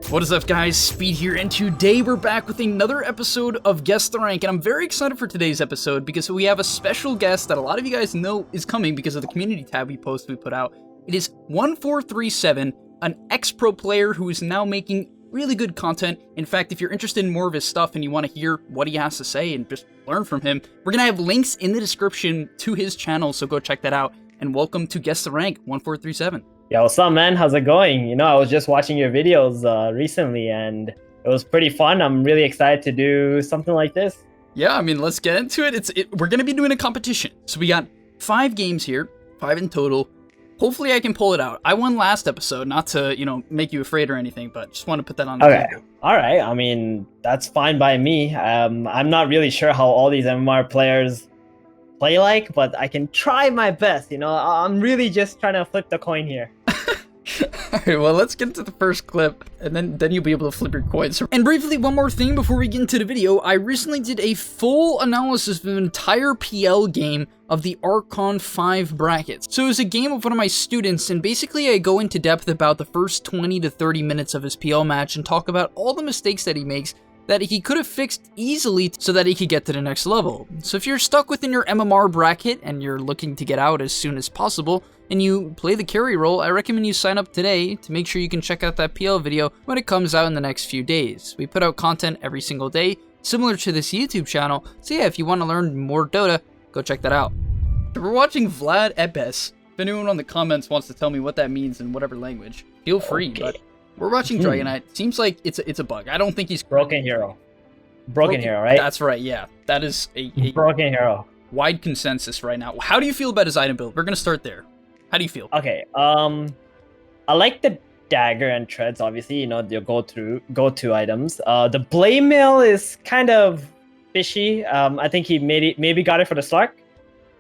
What is up, guys? Speed here, and today we're back with another episode of Guess the Rank, and I'm very excited for today's episode because we have a special guest that a lot of you guys know is coming because of the community tab we put out. It is 1437, an ex-pro player who is now making really good content. In fact, if you're interested in more of his stuff and you want to hear what he has to say and just learn from him, we're going to have links in the description to his channel, so go check that out. And welcome to Guess the Rank 1437. Yo, what's up, man? How's it going? You know, I was just watching your videos recently, and it was pretty fun. I'm really excited to do something like this. Yeah, I mean, let's get into it. We're going to be doing a competition. So we got 5 games here, 5 in total. Hopefully I can pull it out. I won last episode, not to, make you afraid or anything, but just want to put that on the table. All right. I mean, that's fine by me. I'm not really sure how all these MMR players play like, but I can try my best. I'm really just trying to flip the coin here. Alright, well, let's get into the first clip, and then you'll be able to flip your coins. And briefly, one more thing before we get into the video. I recently did a full analysis of an entire PL game of the Archon 5 brackets. So it was a game of one of my students, and basically I go into depth about the first 20 to 30 minutes of his PL match and talk about all the mistakes that he makes that he could have fixed easily so that he could get to the next level. So if you're stuck within your MMR bracket and you're looking to get out as soon as possible, and you play the carry role, I recommend you sign up today to make sure you can check out that PL video when it comes out in the next few days. We put out content every single day, similar to this YouTube channel, so yeah, if you want to learn more Dota, go check that out. We're watching Vlad Epes. If anyone on the comments wants to tell me what that means in whatever language, feel free, but we're watching Dragonite. Seems like it's a bug. I don't think he's... Broken hero, right? That's right, yeah. That is a broken hero. Wide consensus right now. How do you feel about his item build? We're going to start there. How do you feel? Okay, I like the dagger and treads, obviously, your go-to items. The blade mail is kind of fishy. I think he maybe got it for the Slark.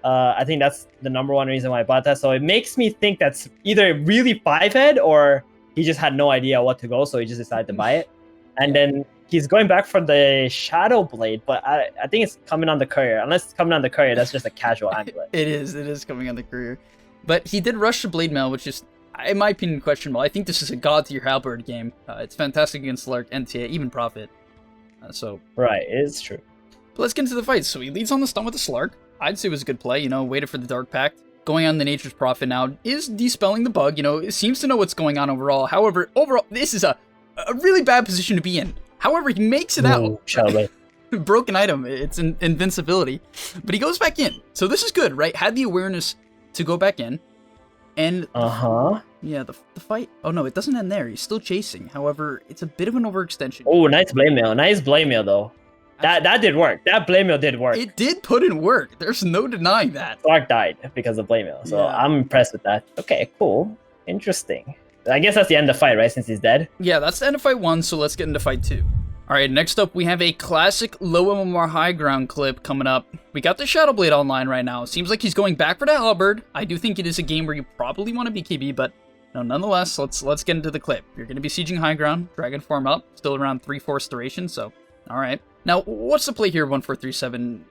I think that's the #1 reason why I bought that. So it makes me think that's either really 5-head or he just had no idea what to go, so he just decided to buy it. And then he's going back for the Shadow Blade, but I think it's coming on the courier. Unless it's coming on the courier, that's just a casual amulet. It is coming on the courier. But he did rush the Blade Mail, which is, in my opinion, questionable. I think this is a God tier Halberd game. It's fantastic against Lark, NTA, even Prophet. Right, it's true. But let's get into the fight. So he leads on the stun with the Slark. I'd say it was a good play, waited for the Dark Pact. Going on the Nature's Prophet now is dispelling the bug, it seems to know what's going on overall. However, this is a really bad position to be in. However, he makes it out. Broken item, it's invincibility. But he goes back in. So this is good, right? Had the awareness to go back in. And yeah, the fight. Oh no, it doesn't end there. He's still chasing. However, it's a bit of an overextension. Oh, nice blade mail. Nice blade mail though. That did work. That blade mail did work. It did put in work. There's no denying that. Clark died because of blade mail. So yeah. I'm impressed with that. Okay, cool. Interesting. I guess that's the end of the fight, right? Since he's dead. Yeah, that's the end of fight 1, so let's get into fight 2. Alright, next up we have a classic low MMR high ground clip coming up. We got the Shadow Blade online right now. Seems like he's going back for the Halberd. I do think it is a game where you probably want to BKB, but nonetheless, let's get into the clip. You're going to be sieging high ground, Dragon form up, still around 3/4 duration, so alright. Now, what's the play here, 1437?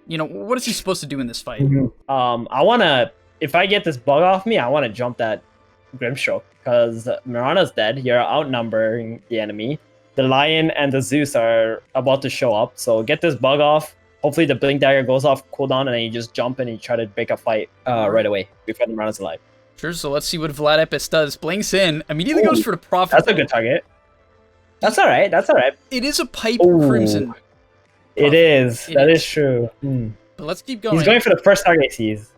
What is he supposed to do in this fight? I want to, if I get this bug off me, I want to jump that Grimstroke, because Mirana's dead. You're outnumbering the enemy. The Lion and the Zeus are about to show up, so get this bug off. Hopefully the Blink Dagger goes off cooldown, and then you just jump and you try to break a fight right away before the Mirana's alive. Sure, so let's see what Vlad Epes does. Blinks in, immediately goes for the Prophet. That's a good target. That's all right. It is a pipe Crimson. It is. That is true. But let's keep going. He's going for the first target he sees.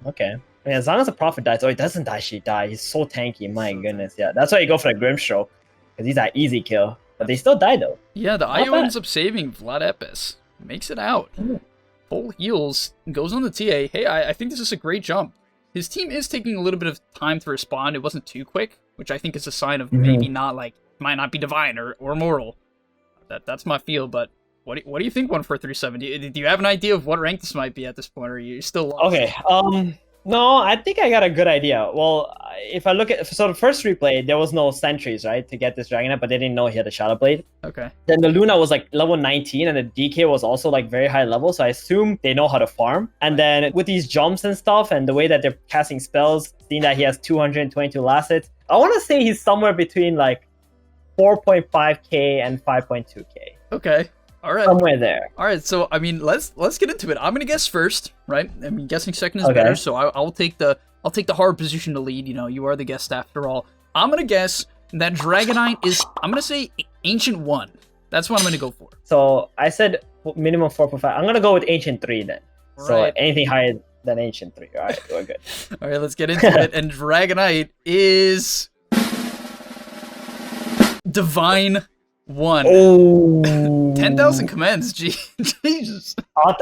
Okay. I mean, as long as the Prophet dies. Oh, he doesn't actually die. He's so tanky. My goodness. Yeah, that's why you go for the Grimstroke, because he's that easy kill. But they still die, though. Yeah, the IO ends up saving Vlad Epes. Makes it out. Full heals. Goes on the TA. Hey, I think this is a great jump. His team is taking a little bit of time to respond. It wasn't too quick, which I think is a sign of maybe not, might not be Divine or Immortal. That's my feel, but... What do you think, 1437? Do you have an idea of what rank this might be at this point, or are you still lost? Okay, no, I think I got a good idea. Well, if I look at... So the first replay, there was no sentries, right, to get this Dragonite, but they didn't know he had a Shadow Blade. Okay. Then the Luna was, level 19, and the DK was also, very high level, so I assume they know how to farm. And then with these jumps and stuff, and the way that they're casting spells, seeing that he has 222 last hits, I want to say he's somewhere between, 4.5k and 5.2k. Okay. All right. Somewhere there. All right. So I mean, let's get into it. I'm gonna guess first, right? I mean, guessing second is Okay. better. So I'll take the hard position to lead. You know, you are the guest after all. I'm gonna guess that Dragonite is. I'm gonna say Ancient 1. That's what I'm gonna go for. So I said minimum 4.5. I'm gonna go with Ancient 3 then. So Right. anything higher than Ancient 3. All right, we're good. All right, let's get into it. And Dragonite is Divine 1. Oh, 10,000 commands. Jesus.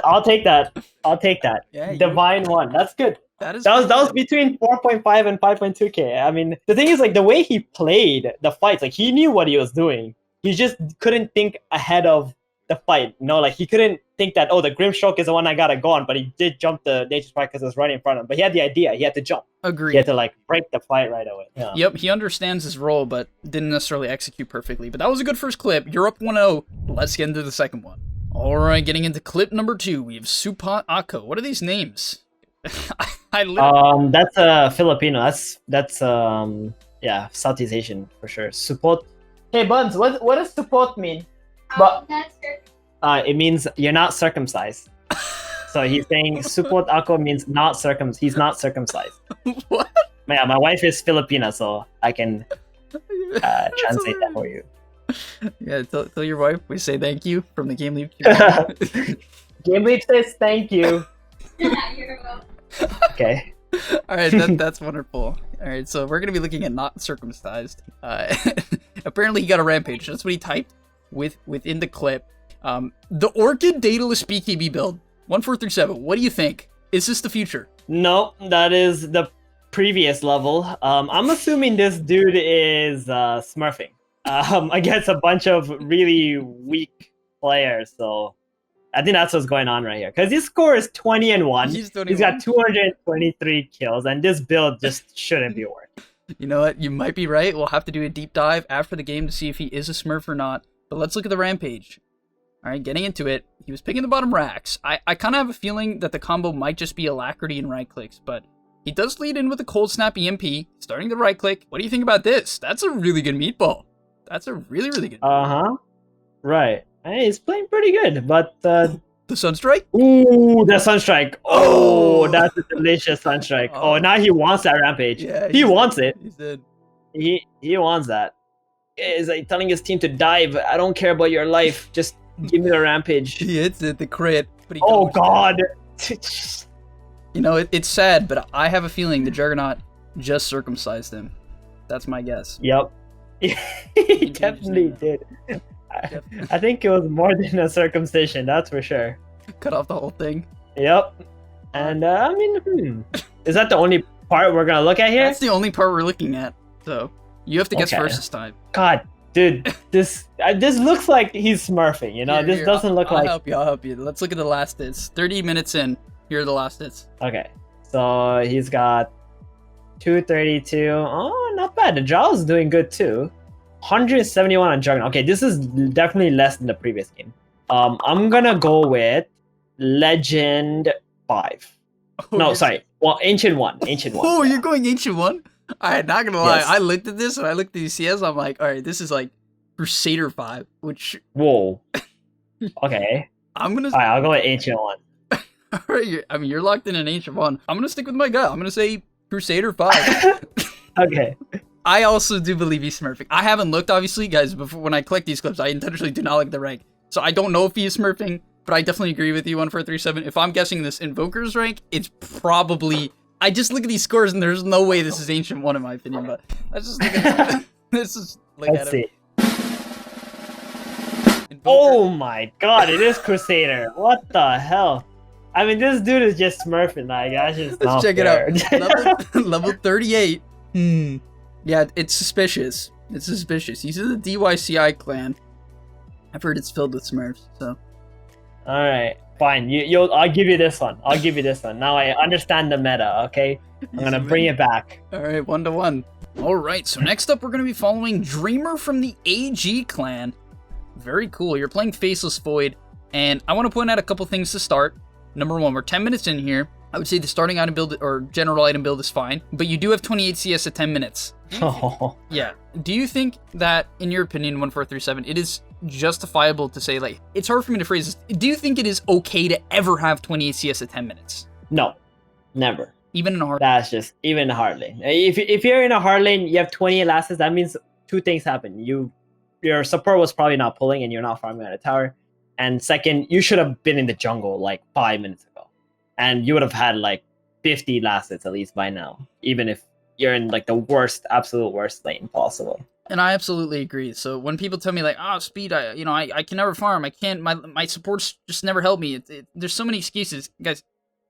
I'll take that. I'll take that. Yeah, Divine 1. That's good. That That was good. between 4.5 and 5.2k. I mean, the thing is, like, the way he played the fights, like, he knew what he was doing. He just couldn't think ahead of the fight. You know, like, he couldn't think that, oh, the Grimstroke is the one I gotta go on, but he did jump the Nature Strike because it was right in front of him. But he had the idea. He had to jump. Agreed. He had to, like, break the fight right away. Yeah. Yep, he understands his role, but didn't necessarily execute perfectly. But that was a good first clip. You're up 1-0. Let's get into the second one. All right, getting into clip number 2, we have Supat Ako. What are these names? I literally... That's Filipino. That's yeah, Southeast Asian for sure. Support. Hey Buns, what does support mean? But it means you're not circumcised. So he's saying support ako means not circumcised. He's not circumcised. What? Yeah, my wife is Filipina, so I can translate that for you. Yeah, tell your wife we say thank you from the Game Leap community. gameleap says thank you. You're welcome. Okay. All right, that's wonderful. All right, so we're gonna be looking at not circumcised. Apparently, he got a rampage. That's what he typed within the clip. The Orchid Daedalus BKB build 1437. What do you think? Is this the future? No, that is the previous level. I'm assuming this dude is smurfing against a bunch of really weak players. So I think that's what's going on right here. Because his score is 20-1. He's got 223 kills, and this build just shouldn't be worth. You know what? You might be right. We'll have to do a deep dive after the game to see if he is a smurf or not. But let's look at the rampage. All right, getting into it. He was picking the bottom racks. I kind of have a feeling that the combo might just be Alacrity and right clicks, but he does lead in with a Cold Snap EMP, starting the right click. What do you think about this? That's a really good meatball. That's a really, really good Uh-huh. Right. Hey, he's playing pretty good, but... The Sunstrike? Ooh, the Sunstrike. Oh, that's a delicious Sunstrike. Oh, now he wants that rampage. Yeah, he wants it. He did. He wants that. He's like telling his team to dive. I don't care about your life. Just give me the rampage. He hits it, the crit. But he Oh, goes God. You know, it's sad, but I have a feeling the Juggernaut just circumcised him. That's my guess. Yep. He definitely did. I think it was more than a circumcision, that's for sure. Cut off the whole thing. Yep. And I mean, is that the only part we're gonna look at here? That's the only part we're looking at. So you have to guess Okay. first this time. God, dude, this looks like he's smurfing. You know, Here, this here, doesn't look I'll like. I'll help you. Let's look at the last hits. 30 minutes in. Here are the last hits. Okay, so he's got 232. Oh, not bad. The Jowl's doing good too. 171 on Juggernaut. Okay, this is definitely less than the previous game. I'm gonna go with Legend 5. Oh, No, you're- sorry. Well, Ancient 1. Ancient 1. Oh, you're going Ancient 1? Alright, not gonna lie. Yes. I looked at this and I looked at these CS. I'm like, alright, this is like Crusader 5, which Whoa. Okay. I'm gonna. Alright, I'll go with Ancient 1. Alright, I mean, you're locked in an Ancient 1. I'm gonna stick with my gut. I'm gonna say Crusader 5. Okay. I also do believe he's smurfing. I haven't looked, obviously, guys, before when I collect these clips, I intentionally do not look at the rank. So I don't know if he is smurfing, but I definitely agree with you, 1437. If I'm guessing this Invoker's rank, it's probably... I just look at these scores and there's no way this is Ancient 1 in my opinion, but let's just look at Let's just look Let's at see. Invoker. Oh my god, it is Crusader. What the hell? I mean, this dude is just smurfing. Like, that's just Let's not check fair. it out. Level 38. Yeah, it's suspicious. It's suspicious. He's in the DYCI clan. I've heard it's filled with smurfs, so... Alright, fine. I'll give you this one. I'll give you this one. Now I understand the meta, okay? I'm gonna bring it back. Alright, 1-1. Alright, so next up we're gonna be following Dreamer from the AG clan. Very cool. You're playing Faceless Void, and I want to point out a couple things to start. Number one, we're 10 minutes in here. I would say the starting item build or general item build is fine, but you do have 28 CS at 10 minutes. Oh. Yeah. Do you think that, in your opinion, 1437, it is justifiable to say, like, it's hard for me to phrase this. Do you think it is okay to ever have 28 CS at 10 minutes? No, never. Even in a hard That's just even in a hard lane. If you're in a hard lane, you have 28 lasses. That means two things happen. Your support was probably not pulling, and you're not farming at a tower. And second, you should have been in the jungle like 5 minutes ago, and you would have had like 50 lasses at least by now. Even if you're in like the worst, absolute worst lane possible. And I absolutely agree. So when people tell me like, oh, speed, I can never farm. I can't. My supports just never help me. There's so many excuses, guys.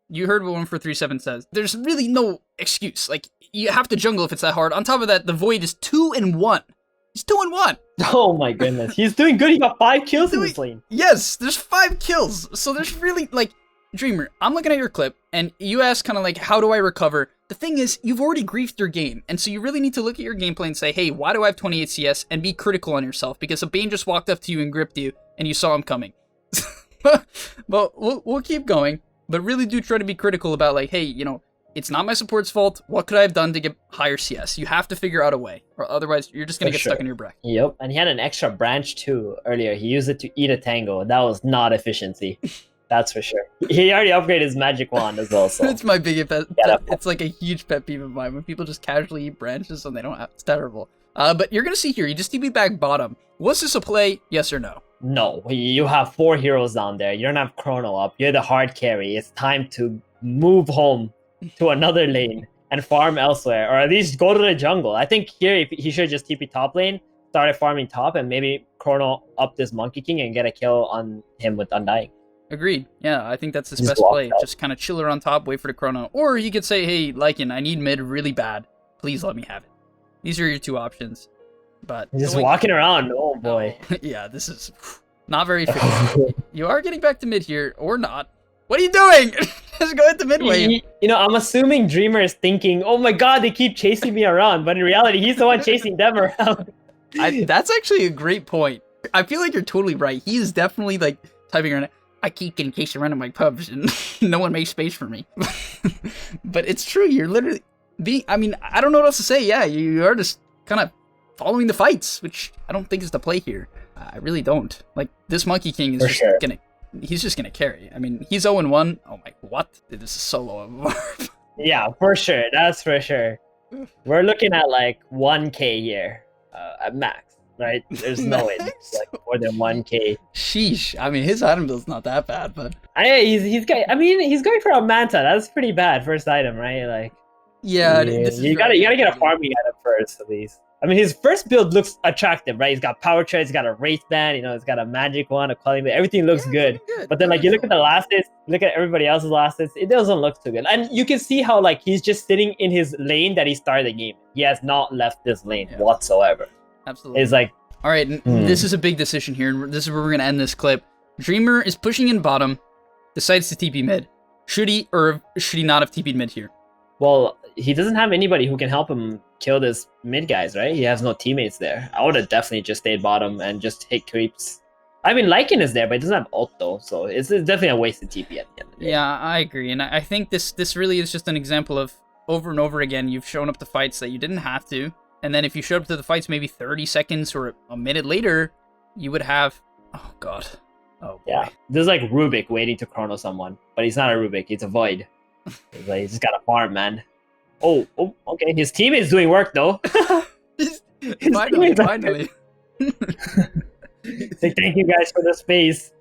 You heard what 1437 says. There's really no excuse. Like, you have to jungle if it's that hard. On top of that, the Void is 2-1. He's 2-1. Oh my goodness, he's doing good. He got 5 kills in this lane. Yes, there's 5 kills. So there's really, like, Dreamer, I'm looking at your clip, and you ask kind of like, how do I recover? The thing is, you've already griefed your game, and so you really need to look at your gameplay and say, hey, why do I have 28 CS? And be critical on yourself, because a Bane just walked up to you and gripped you, and you saw him coming. But we'll keep going, but really do try to be critical about, like, hey, you know, it's not my support's fault. What could I have done to get higher CS? You have to figure out a way, or otherwise you're just going to get stuck in your bracket. Yep, and he had an extra branch too earlier. He used it to eat a tango. That was not efficiency. That's for sure. He already upgraded his magic wand as well. So it's my biggest pet. It's like a huge pet peeve of mine when people just casually eat branches and they don't have. It's terrible. But you're going to see here, you just TP back bottom. Was this a play? Yes or no? No. You have 4 heroes down there. You don't have Chrono up. You're the hard carry. It's time to move home to another lane and farm elsewhere, or at least go to the jungle. I think here he should just TP top lane, started farming top, and maybe Chrono up this Monkey King and get a kill on him with Undying. Agreed. Yeah, I think that's his best play. Just kind of chill her on top, wait for the Chrono. Or you could say, hey, Lycan, I need mid really bad. Please let me have it. These are your 2 options. But just walking around. Oh boy. Yeah, this is not very fair. You are getting back to mid here, or not. What are you doing? Just go into mid wave. You know, I'm assuming Dreamer is thinking, oh my god, they keep chasing me around. But in reality, he's the one chasing them around. That's actually a great point. I feel like you're totally right. He is definitely like typing around. I keep getting chased around in my pubs and no one makes space for me. But it's true. You're literally being, I mean, I don't know what else to say. Yeah, you are just kind of following the fights, which I don't think is the play here. I really don't. Like, this Monkey King is he's just gonna carry. I mean, he's 0-1. Oh my, what? This is so low of a bar. Yeah, for sure. That's for sure. We're looking at like 1K here at max, right? There's no way it's like more than 1K. Sheesh. I mean, his item build's not that bad, but he's going for a Manta. That's pretty bad first item, right? Like, yeah, you gotta get a farming item first at least. I mean, his first build looks attractive, right? He's got power treads, he's got a wraith band, you know, he's got a magic wand, a quelling, everything looks good. But then, like, you look at the last hits, look at everybody else's last hits, it doesn't look too good. And you can see how, like, he's just sitting in his lane that he started the game. He has not left this lane whatsoever. Absolutely. It's like, all right, this is a big decision here, and this is where we're gonna end this clip. Dreamer is pushing in bottom, decides to TP mid. Should he or should he not have TP'd mid here? Well, he doesn't have anybody who can help him kill this mid guys, right? He has no teammates there. I would have definitely just stayed bottom and just hit creeps. I mean, Lycan is there, but he doesn't have ult though, so it's definitely a wasted TP at the end of the day. Yeah, I agree, and I think this really is just an example of over and over again, you've shown up to fights that you didn't have to, and then if you showed up to the fights maybe 30 seconds or a minute later, you would have, oh god. Oh boy. Yeah, this is like Rubik waiting to chrono someone, but he's not a Rubik, he's a Void. He's just got a farm, man. Oh, okay. His team is doing work though. Finally. Say thank you guys for the space.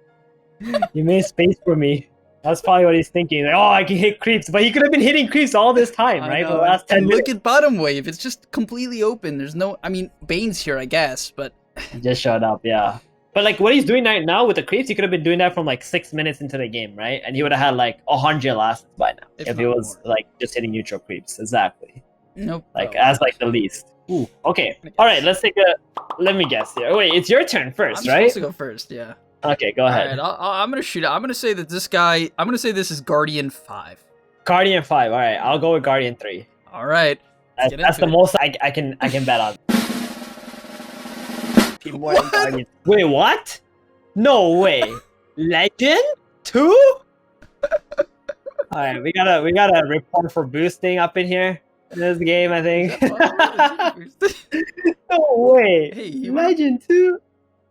You made space for me. That's probably what he's thinking. Like, oh, I can hit creeps, but he could have been hitting creeps all this time, right? For the last 10 minutes. Look at bottom wave. It's just completely open. There's no. I mean, Bane's here, I guess, but he just showed up. Yeah. But like what he's doing right now with the creeps, he could have been doing that from like 6 minutes into the game, right? And he would have had like 100 lasts by now if he was like just hitting neutral creeps. Exactly. Nope. Like as like the least. Ooh. Okay. All right. Let's take a. Let me guess here. Oh, wait, it's your turn first, right? I'm supposed to go first. Yeah. Okay, go ahead. All right, I'm gonna shoot it. I'm gonna say that this guy. I'm gonna say this is Guardian 5. Guardian 5. All right, I'll go with Guardian 3. All right. That's the most I can bet on. What? Wait, what? No way. Legend 2? All right, we got a report for boosting up in here in this game, I think. No way. Hey, Legend 2.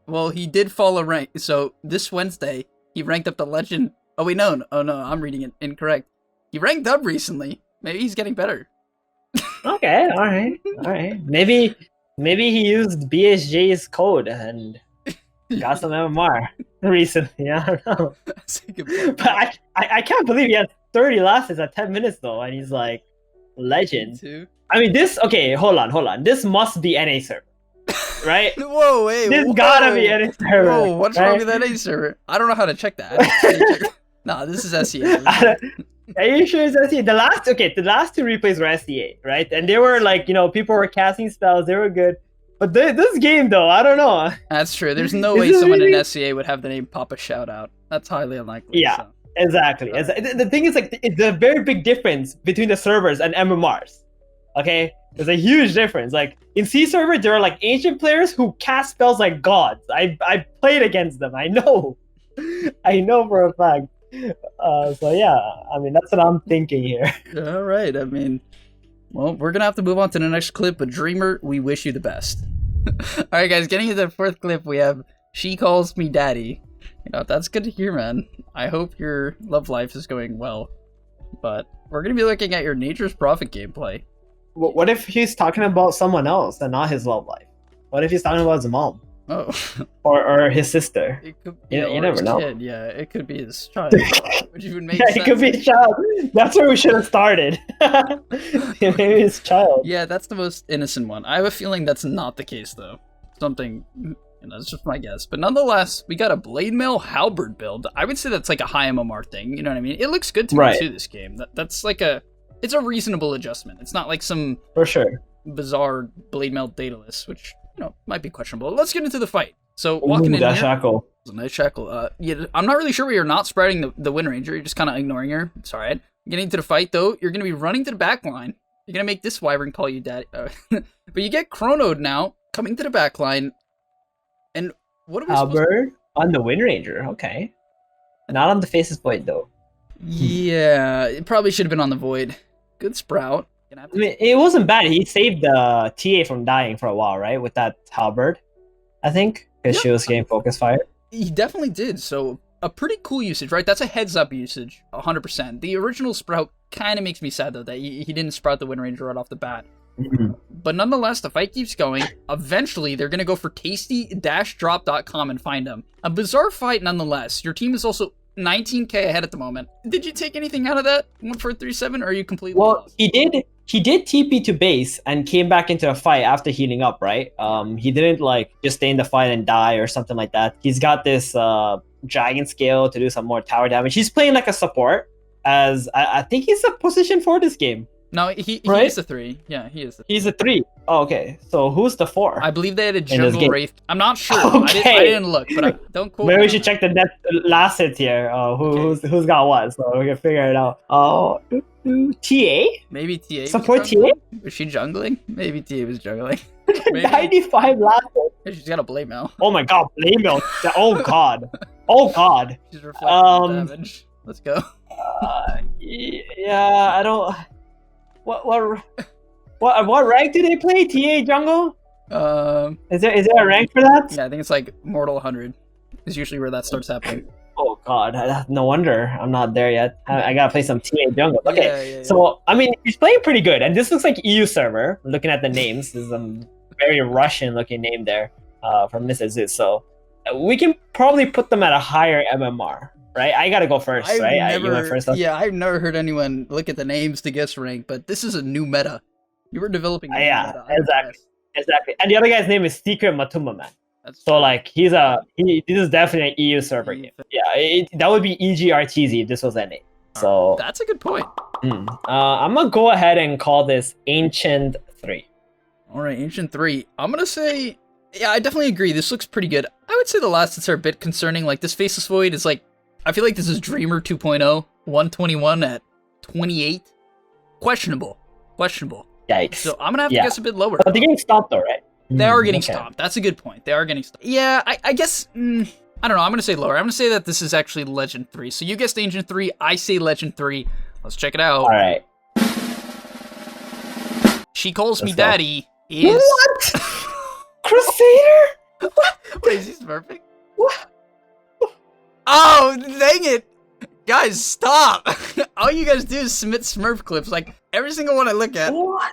Well, he did fall a rank. So this Wednesday, he ranked up to Legend. Oh wait, no. Oh no, I'm reading it incorrect. He ranked up recently. Maybe he's getting better. Okay, all right. Maybe he used BSJ's code and got some MMR recently. I don't know. That's a good point. But I can't believe he had 30 losses at 10 minutes though, and he's like legend. Too. I mean, this. Okay, hold on. This must be NA server, right? Whoa, wait. This gotta be NA server. Whoa, what's right? wrong with that NA server? I don't know how to check that. Nah, this is SEA. Are you sure it's SEA? The last two replays were SEA, right? And they were like, people were casting spells, they were good. But this game though, I don't know. That's true. There's no way someone in SEA would have the name Papa Shout Out. That's highly unlikely. Yeah, so. exactly. The thing is, like, it's a very big difference between the servers and MMRs. Okay, there's a huge difference. Like in C server, there are like ancient players who cast spells like gods. I played against them. I know for a fact. So yeah, I mean, that's what I'm thinking here. All right. I mean, well, we're gonna have to move on to the next clip, but Dreamer, we wish you the best. All right, guys, getting into the fourth clip, we have She Calls Me Daddy. That's good to hear, man. I hope your love life is going well. But we're gonna be looking at your Nature's Prophet gameplay. What if he's talking about someone else and not his love life? What if he's talking about his mom? Oh. Or his sister. It could, you never know. Kid. Yeah, it could be his child. Which even makes sense. It could be his child. That's where we should have started. Maybe his child. Yeah, that's the most innocent one. I have a feeling that's not the case, though. Something, it's just my guess. But nonetheless, we got a Blade Mail Halberd build. I would say that's like a high MMR thing, you know what I mean? It looks good to me, too, this game. That's like it's a reasonable adjustment. It's not like some for sure bizarre Blade Mail dataless, which might be questionable. Let's get into the fight. So walking in that here, shackle. It's a nice shackle. Yeah, I'm not really sure why you're not spreading the Wind Ranger. You're just kind of ignoring her. It's all right. Getting into the fight though, you're gonna be running to the back line. You're gonna make this Wyvern call you daddy. But you get Chronoed now, coming to the back line. And what are we Halberd on the Wind Ranger? Okay, not on the Faceless Void though. Yeah, it probably should have been on the Void. Good Sprout. I mean, it wasn't bad. He saved the TA from dying for a while, right? With that Halberd, I think, because she was getting focus fire. He definitely did. So a pretty cool usage, right? That's a heads up usage, 100%. The original Sprout kind of makes me sad though that he didn't sprout the Wind Ranger right off the bat. But nonetheless, the fight keeps going. Eventually, they're gonna go for tasty-drop.com and find him. A bizarre fight nonetheless. Your team is also 19k ahead at the moment. Did you take anything out of that 1437, or are you completely lost? He did TP to base and came back into a fight after healing up, right? He didn't like just stay in the fight and die or something like that. He's got this dragon scale to do some more tower damage. He's playing like a support, as I think he's a position for this game. No, he is a 3. Yeah, he is. He's a 3. Oh, okay. So who's the 4? I believe they had a jungle wraith. I'm not sure. Okay. I didn't look, but don't quote me. Maybe we should check the last hit here. Who's got what? So we can figure it out. Oh, TA? Maybe TA. Support TA? Was she jungling? Maybe TA was jungling. 95 last hit. She's got a Blade Mail. Oh my god, Blade Mail. Oh god. Oh god. She's reflecting damage. Let's go. Yeah, I don't. What rank do they play? TA jungle? Is there a rank for that? Yeah, I think it's like Mortal 100 is usually where that starts happening. Oh god, no wonder I'm not there yet. I gotta play some TA jungle. Okay, yeah. So I mean, he's playing pretty good, and this looks like EU server. Looking at the names, this is a very Russian-looking name there from Mrs. Zeus. So we can probably put them at a higher MMR. Right, I gotta go first, right? You went first. Yeah, I've never heard anyone look at the names to guess rank, but this is a new meta. You were developing. Yeah, exactly. And the other guy's name is Secret Matuma Man. So like this is definitely an EU server game. Yeah, that would be EGRTZ if this was NA. So that's a good point. I'm gonna go ahead and call this Ancient 3. All right, Ancient 3. I'm gonna say, yeah, I definitely agree. This looks pretty good. I would say the last hits are a bit concerning. Like this Faceless Void is like, I feel like this is Dreamer 2.0, 121 at 28. Questionable. Yikes. So I'm gonna have to guess a bit lower. But they're getting stomped though, right? They are getting stomped. That's a good point. They are getting stomped. Yeah, I guess, I don't know. I'm gonna say lower. I'm gonna say that this is actually Legend 3. So you guessed Ancient 3. I say Legend 3. Let's check it out. All right. She calls me Let's go. daddy. Is What? Crusader? Wait, is he smurfing? What? Oh, dang it! Guys, stop! All you guys do is submit Smurf clips. Like every single one I look at. What?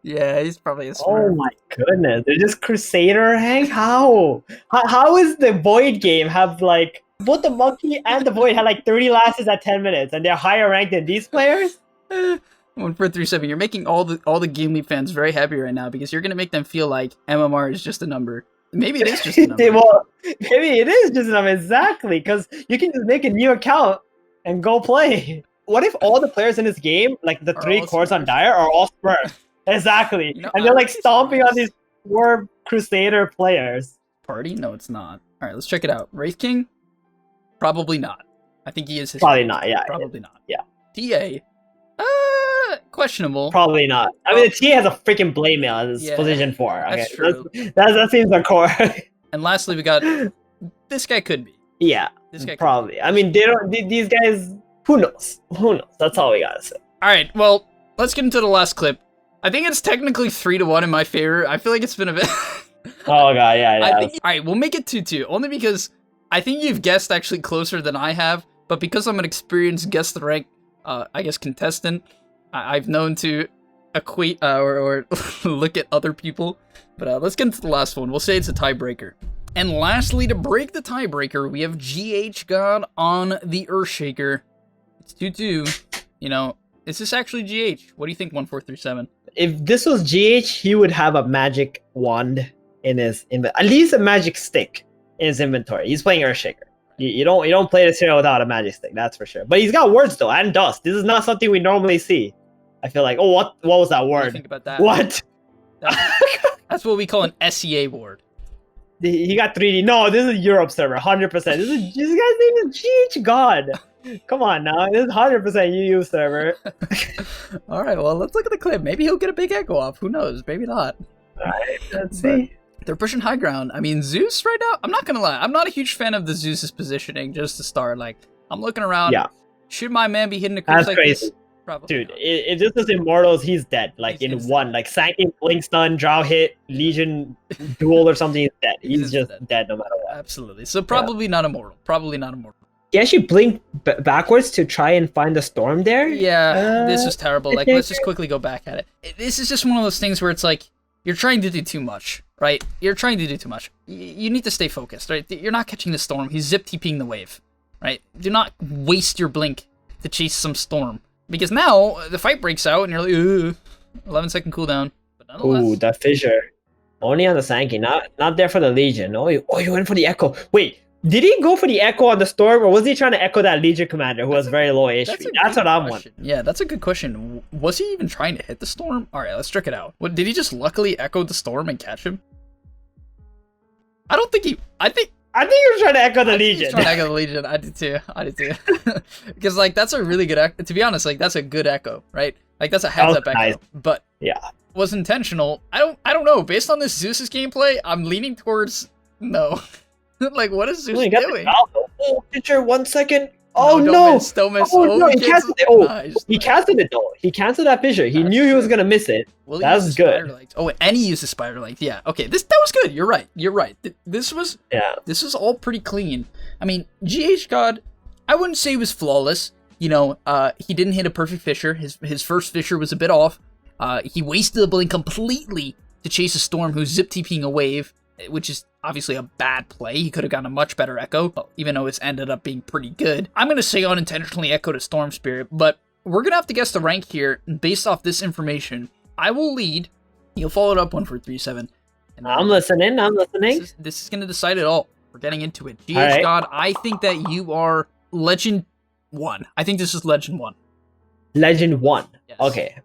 Yeah, he's probably a Smurf. Oh my goodness! They're just Crusader, Hank. How is the Void game have like both the Monkey and the Void had like 30 lasses at 10 minutes, and they're higher ranked than these players? 1437. You're making all the gameleap fans very happy right now because you're gonna make them feel like MMR is just a number. Maybe it is just a number. Well, maybe it is just a number, exactly, because you can just make a new account and go play. What if all the players in this game, like the Are 3 all cores on Smurfs. Dire, are all Smurfs? Exactly, You know, and I they're like like these stomping on Smurfs. these poor Crusader players. Party? No, it's not. All right, let's check it out. Wraith King? Probably not. I think he is his. Probably not. Yeah, Probably not. Yeah. TA? Questionable. probably not. I mean, the T has a freaking blade mail as Yeah, position 4. Okay, that's true. That seems a core. And lastly, we got this guy could be. Yeah, This guy probably. I mean, they don't. These guys. Who knows? Who knows? That's all we gotta say. All right, well, let's get into the last clip. I think it's technically 3-1 in my favor. I feel like it's been a bit. Oh god, yeah. I think, all right, we'll make it 2-2, only because I think you've guessed actually closer than I have, but because I'm an experienced guess the rank, I guess contestant, I've known to equate or look at other people. But let's get into the last one. We'll say it's a tiebreaker. And lastly, to break the tiebreaker, we have GH God on the Earthshaker. It's 2-2. You know, is this actually GH? What do you think, 1437? If this was GH, he would have a magic wand in his at least a magic stick in his inventory. He's playing Earthshaker. You don't play this hero without a magic stick, that's for sure. But he's got words though, and dust. This is not something we normally see. I feel like, oh, what was that What do you word? think about that? What? That's what we call an SEA ward. He got 3D. No, this is Europe server, 100%. This guy's name is GH God. Come on now, this is 100% UU server. All right, well, let's look at the clip. Maybe he'll get a big echo off. Who knows? Maybe not. Alright, let's But see. they're pushing high ground. I mean, Zeus right now, I'm not going to lie. I'm not a huge fan of the Zeus's positioning, just to start. Like, I'm looking around. Yeah. Should my man be hitting a creep That's like crazy. this? Probably Dude, not. if this is Immortals, he's dead. Like He's in instant. one. Like Sanking, Blink Stun, Drow Hit, Legion Duel or something, he's dead. He's He's just dead. dead no matter what. Absolutely. So probably not immortal. Probably not immortal. He actually blinked backwards to try and find the storm there. Yeah, this is terrible. Like, let's just okay. quickly go back at it. This is just one of those things where it's like, you're trying to do too much, right? You're trying to do too much. You need to stay focused, right? You're not catching the storm. He's zip TPing the wave, right? Do not waste your blink to chase some storm. Because now, the fight breaks out, and you're like, ugh, 11-second cooldown. But nonetheless, Ooh, that fissure. Only on the Sanking, not there for the Legion. Oh, you went for the Echo. Wait, did he go for the Echo on the Storm, or was he trying to echo that Legion commander who was very low HP? That's what I'm wondering. Yeah, that's a good question. Was he even trying to hit the storm? All right, let's check it out. What, did he just luckily echo the storm and catch him? I don't think he... I think he was trying to echo the He's Legion. trying to echo the Legion. I did too. Because, like, that's a really good echo. To be honest, like, that's a good echo, right? Like, that's a heads-up echo. Nice. But Yeah. was intentional. I don't know. Based on this Zeus's gameplay, I'm leaning towards no. Like, what is Zeus Oh, you got doing? the Falco. Oh, picture 1 second. Oh don't no! miss, don't miss. Oh no! He cancel- canceled it. Oh, Nice, he nice. canceled it though. He canceled that fissure. He That's knew he was true. gonna miss it. Well, he That's used the good. spider legs. Oh, and he used the spider legs. Yeah. Okay. That was good. You're right. You're right. This was all pretty clean. I mean, GH God, I wouldn't say he was flawless. You know, he didn't hit a perfect fissure. His first fissure was a bit off. He wasted the blink completely to chase a storm who's zip TPing a wave, which is obviously a bad play. He could have gotten a much better echo, even though it's ended up being pretty good. I'm going to say unintentionally echoed a Storm Spirit, but we're going to have to guess the rank here based off this information. I will lead. You'll follow it up 1437. And I'm listening. This is going to decide it all. We're getting into it. GH right. God, I think that you are Legend 1. I think this is Legend 1. Legend 1. Yes. Okay.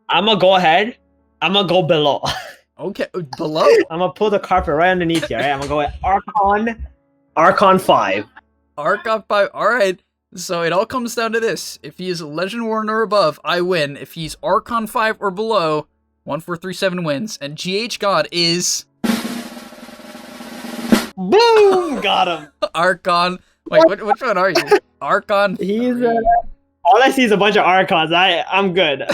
I'm gonna go ahead. I'm gonna go below. Okay, below. I'm gonna pull the carpet right underneath you, right? I'm gonna go with Archon 5. Archon 5. Alright. So it all comes down to this. If he is a Legend 1 or above, I win. If he's Archon 5 or below, 1437 wins. And GH God is Boom! Got him. Archon. Wait, which one are you? Archon. He's 3. All I see is a bunch of Archons. I'm good.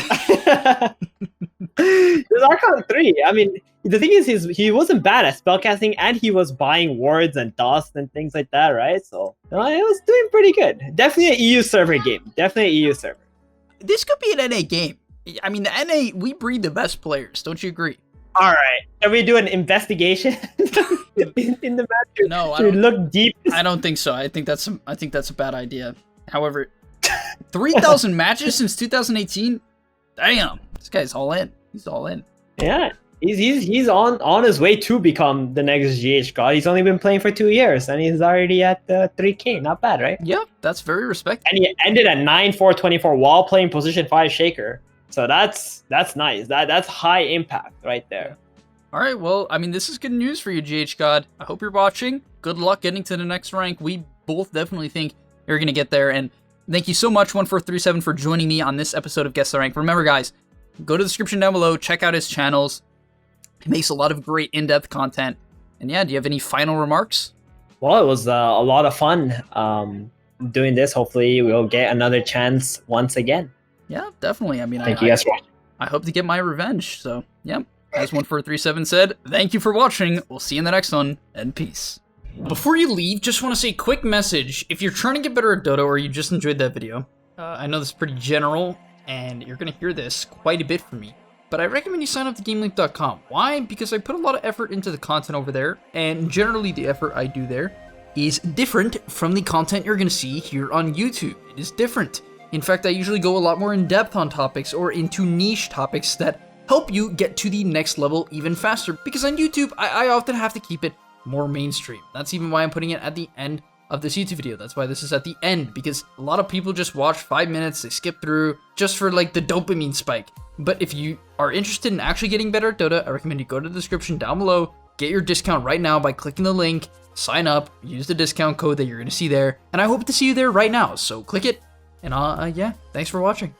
There's Archon 3. I mean, the thing is, he wasn't bad at spellcasting, and he was buying wards and dust and things like that, right? So it was doing pretty good. Definitely an EU server game. Definitely an EU server. This could be an NA game. I mean, the NA, we breed the best players. Don't you agree? All right. Can we do an investigation in the match? No, I to look deep. I don't think so. I think that's a bad idea. However, 3,000 matches since 2018. Damn, this guy's all in. He's all in. Yeah, he's on his way to become the next GH god. He's only been playing for 2 years, and he's already at 3K. Not bad, right? Yep, that's very respectable. And he ended at 9-4-24 while playing position 5 shaker. So that's nice. That's high impact right there. All right, well, I mean, this is good news for you, GH God. I hope you're watching. Good luck getting to the next rank. We both definitely think you're going to get there. And thank you so much, 1437, for joining me on this episode of Guess the Rank. Remember, guys, go to the description down below. Check out his channels. He makes a lot of great in-depth content. And yeah, do you have any final remarks? Well, it was a lot of fun doing this. Hopefully, we'll get another chance once again. Yeah, definitely. I mean, thank you guys for watching. I hope to get my revenge. So, yeah, as 1437 said, thank you for watching. We'll see you in the next one, and peace. Before you leave, just want to say a quick message. If you're trying to get better at Dota or you just enjoyed that video, I know this is pretty general, and you're going to hear this quite a bit from me, but I recommend you sign up to gameleap.com. Why? Because I put a lot of effort into the content over there, and generally the effort I do there is different from the content you're going to see here on YouTube. It is different. In fact, I usually go a lot more in depth on topics or into niche topics that help you get to the next level even faster, because on YouTube, I often have to keep it more mainstream. That's even why I'm putting it at the end of this YouTube video. That's why this is at the end, because a lot of people just watch 5 minutes, they skip through just for like the dopamine spike. But if you are interested in actually getting better at Dota, I recommend you go to the description down below, get your discount right now by clicking the link, sign up, use the discount code that you're going to see there, and I hope to see you there right now. So click it, and yeah, thanks for watching.